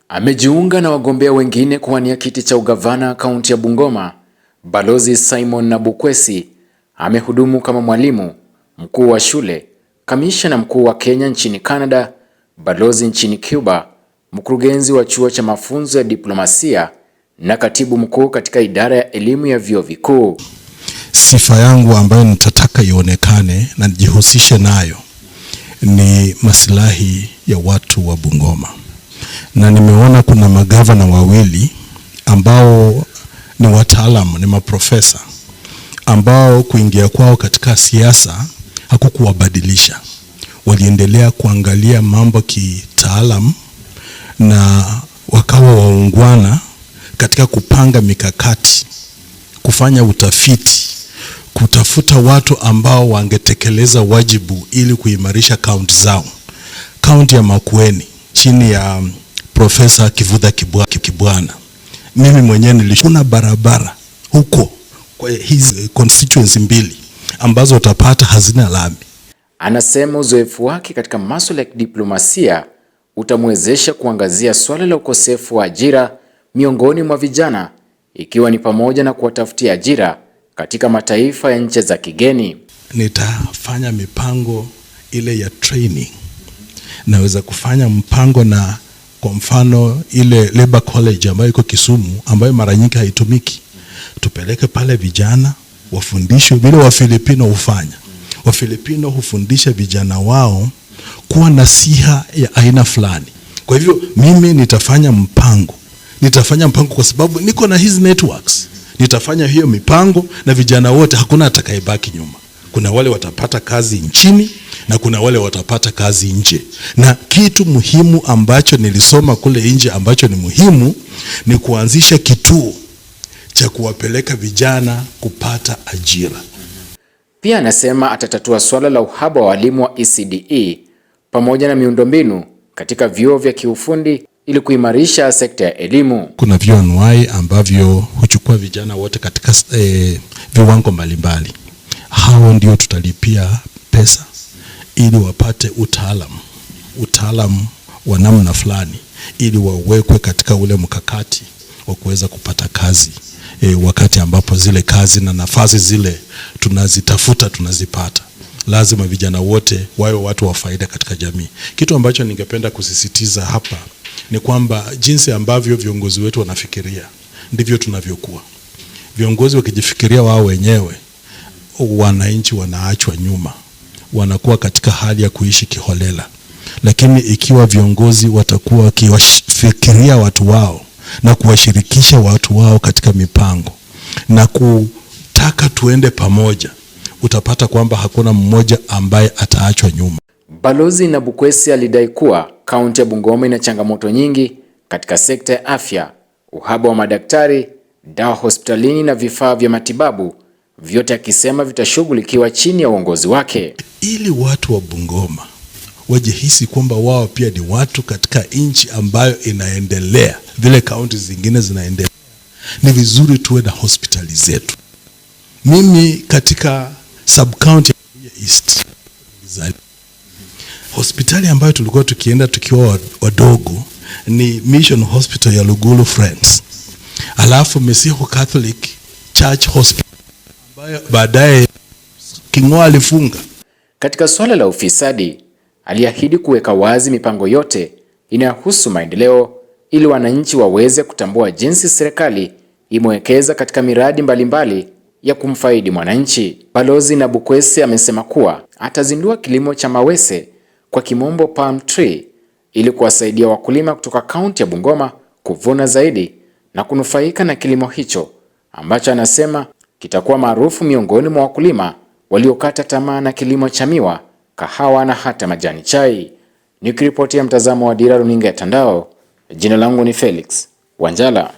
Amejiunga na wagombea wengine kuwania kiti cha ugavana kaunti ya Bungoma. Balozi Simon Nabukwesi amehudumu kama mwalimu, mkuu wa shule, kamishna mkuu wa Kenya nchini Canada, balozi nchini Cuba, mkurugenzi wa chuo cha mafunzo ya diplomasia na katibu mkuu katika idara ya elimu ya vyuo vikuu. Sifa yangu ambayo nitataka ionekane na nijihusishe nayo ni maslahi ya watu wa Bungoma. Na nimeona kuna magavana wawili ambao ni wataalamu, ni maprofesa ambao kuingia kwao katika siasa hakukuwabadilisha. Waliendelea kuangalia mambo kitaalamu na wakawa waungwana katika kupanga mikakati, kufanya utafiti, kutafuta watu ambao wangetekeleza wajibu ili kuimarisha kaunti zao. Kaunti ya Makueni chini ya Profesa Kivutha Kibwana, mimi mwenyewe nilishuna barabara huko kwa hizi constituency mbili ambazo utapata hazina lami. Anasema uzoefu wake katika masuala ya diplomasia utamwezesha kuangazia swala la ukosefu wa ajira miongoni mwa vijana, ikiwa ni pamoja na kuwatafutia ajira katika mataifa ya nchi za kigeni. Nitafanya mipango ile ya training. Naweza kufanya mpango na kwa mfano ile Labor College ambayo iko Kisumu ambayo mara nyingi haitumiki. Tupeleke pale vijana wafundishwe vile Wafilipino hufanya. Wafilipino hufundisha vijana wao kuwa na siha ya aina fulani. Kwa hivyo mimi nitafanya mpango kwa sababu niko na hizi networks. Nitafanya hiyo mipango na vijana wote, hakuna atakayebaki nyuma. Kuna wale watapata kazi nchini na kuna wale watapata kazi nje. Na kitu muhimu ambacho nilisoma kule nje ambacho ni muhimu ni kuanzisha kituo cha kuwapeleka vijana kupata ajira. Pia anasema atatatua swala la uhaba wa walimu wa ECDE pamoja na miundombinu katika vyuo vya kiufundi ili kuimarisha sekta ya elimu. Kuna vyuo anuai ambavyo huchukua vijana wote katika viwango mbalimbali. Hao ndio tutalipia pesa ili wapate utaalamu wa namna fulani ili wawekwe katika ule mkakati wa kuweza kupata kazi. Wakati ambapo zile kazi na nafasi zile tunazitafuta tunazipata, lazima vijana wote wawe watu wa faida katika jamii. Kitu ambacho ningependa kusisitiza hapa ni kwamba jinsi ambavyo viongozi wetu wanafikiria ndivyo tunavyokuwa. Viongozi wakijifikiria wao wenyewe, wananchi wanaachwa nyuma, wanakuwa katika hali ya kuishi kiholela. Lakini ikiwa viongozi watakuwa wakifikiria watu wao na kuwashirikisha watu wao katika mipango na kutaka tuende pamoja, utapata kwamba hakuna mmoja ambaye ataachwa nyuma. Balozi Nabukwesi alidai kuwa kaunti ya Bungoma ina changamoto nyingi katika sekta ya afya, uhaba wa madaktari, dawa hospitalini na vifaa vya matibabu, vyote akisema vitashughulikiwa chini ya uongozi wake. Ili watu wa Bungoma wajihisi kwamba wao pia ni watu katika nchi ambayo inaendelea, vile kaunti zingine zinaendelea, ni vizuri tuwe na hospitali zetu. Mimi katika sub-county ya East, hospitali ambayo tulikuwa tukienda tukiwa wadogo ni Mission Hospital ya Lugulu Friends. Alafu Mesihu Catholic Church Hospital ambayo baadaye Kingoa alifunga. Katika swala la ufisadi, aliahidi kuweka wazi mipango yote inayohusu maendeleo ili wananchi waweze kutambua jinsi serikali imewekeza katika miradi mbalimbali ya kumfaidi mwananchi. Balozi Nabukwesi amesema kuwa atazindua kilimo cha mawese, kwa kimombo palm tree, ili kuwasaidia wakulima kutoka kaunti ya Bungoma kuvuna zaidi na kunufaika na kilimo hicho ambacho anasema kitakuwa maarufu miongoni mwa wakulima waliokata tamaa na kilimo cha miwa, kahawa na hata majani chai. Nikiripotia mtazamo wa Dira Runinga ya Tandao, jina langu ni Felix Wanjala.